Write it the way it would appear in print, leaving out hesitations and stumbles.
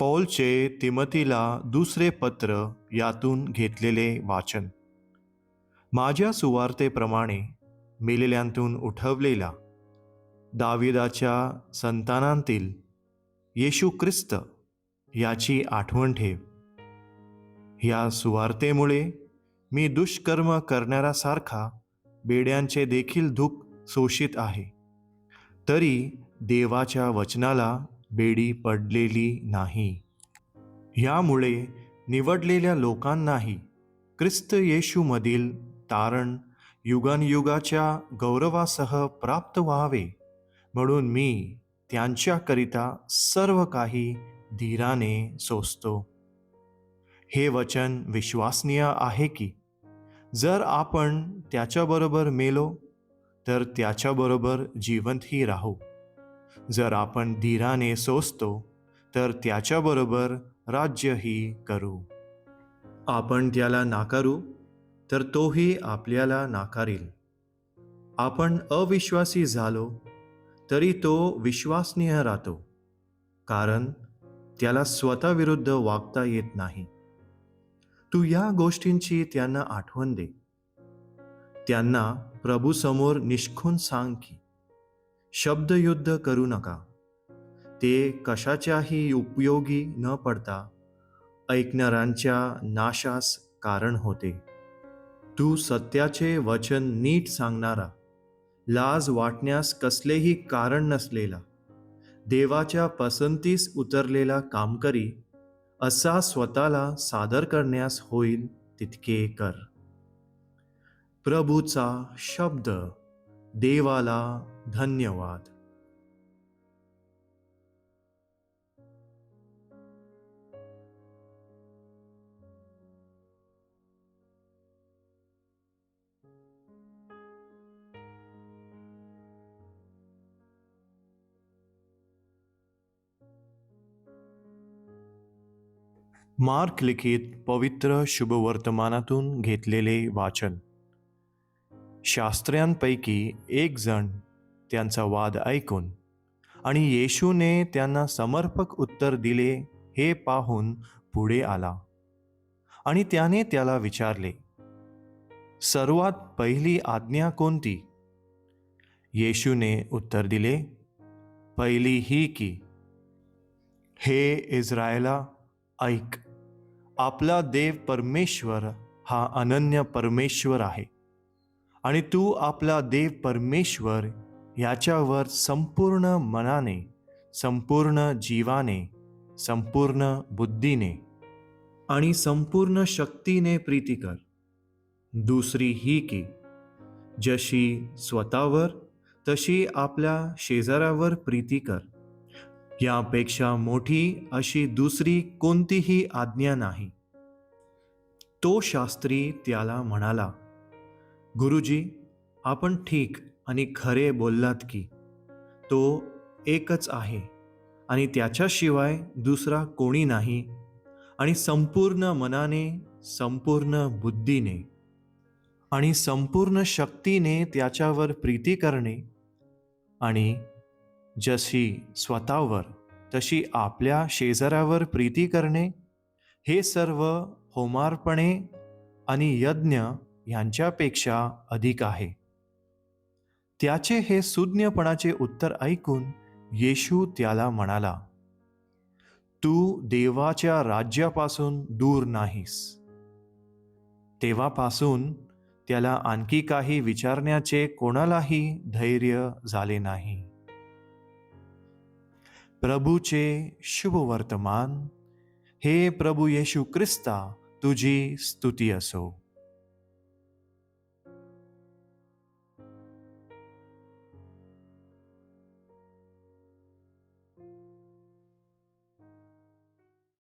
पौलचे तिमोथीला दुसरे पत्र यातून घेतलेले वाचन. माझ्या सुवार्तेप्रमाणे मेलेल्यांतून उठवलेला दाविदाच्या संतानांतील येशू ख्रिस्त याची आठवण ठेव. ह्या सुवार्तेमुळे मी दुष्कर्म करणाऱ्यासारखा बेड्यांचे देखील दुःख सोशीत आहे, तरी देवाच्या वचनाला बेडी पडलेली नाही. ह्यामुळे निवडलेल्या लोकांनाही ख्रिस्त येशूमधील तारण युगानयुगाच्या गौरवासह प्राप्त व्हावे, म्हणून मी त्यांच्याकरिता सर्व काही धीराने सोसतो. हे वचन विश्वसनीय आहे की जर आपण त्याच्याबरोबर मेलो तर त्याच्याबरोबर जिवंतही राहू. जर आपण धीराने सोसतो तर त्याच्याबरोबर राज्यही करू. आपण त्याला नाकारू तर तोही आपल्याला नाकारील. आपण अविश्वासी झालो तरी तो विश्वसनीय राहतो, कारण त्याला स्वतःविरुद्ध वागता येत नाही. तू या गोष्टींची त्यांना आठवण दे. त्यांना प्रभूसमोर निष्खून सांग की शब्दयुद्ध करू नका. ते कशाच्याही उपयोगी न पडता ऐकणाऱ्यांच्या नाशास कारण होते. तू सत्याचे वचन नीट सांगणारा, लाज वाटण्यास कसलेही कारण नसलेला, देवाच्या पसंतीस उतरलेला कामकरी असा स्वतःला सादर करण्यास होईल तितके कर. प्रभूचा शब्द. देवाला धन्यवाद. मार्क लिखित पवित्र शुभवर्तमानातून घेतलेले वाचन. शास्त्र्यांपैकी एक जण त्यांचा वाद ऐकून आणि येशूने त्यांना समर्पक उत्तर दिले हे पाहून पुढे आला आणि त्याने त्याला विचारले, सर्वात पहिली आज्ञा कोणती? येशूने उत्तर दिले, पहिली ही की, हे इस्रायला, ऐक, आपला देव परमेश्वर हा अनन्य परमेश्वर आहे आणि तू आपला देव परमेश्वर याच्यावर संपूर्ण मनाने, संपूर्ण जीवाने, संपूर्ण बुद्धीने आणि संपूर्ण शक्तीने प्रीती कर. दुसरी ही की, जशी स्वतःवर तशी आपल्या शेजाऱ्यावर प्रीती कर. यापेक्षा मोठी अशी दुसरी कोणतीही आज्ञा नाही. तो शास्त्री त्याला म्हणाला, गुरुजी, आपण ठीक आणि खरे बोललात की तो एकच आहे आणि त्याच्याशिवाय दुसरा कोणी नाही, आणि संपूर्ण मनाने, संपूर्ण बुद्धीने आणि संपूर्ण शक्तीने त्याच्यावर प्रीती करणे, आणि जशी स्वतःवर तशी आपल्या शेजाऱ्यावर प्रीती करणे, हे सर्व होमार्पणे आणि यज्ञ यांच्यापेक्षा अधिक आहे. त्याचे हे सुज्ञपणाचे उत्तर ऐकून येशू त्याला म्हणाला, तू देवाच्या राज्यापासून दूर नाहीस. तेव्हापासून त्याला आणखी काही विचारण्याचे कोणालाही धैर्य झाले नाही. प्रभूचे शुभवर्तमान. हे प्रभू येशू ख्रिस्ता, तुझी स्तुती असो.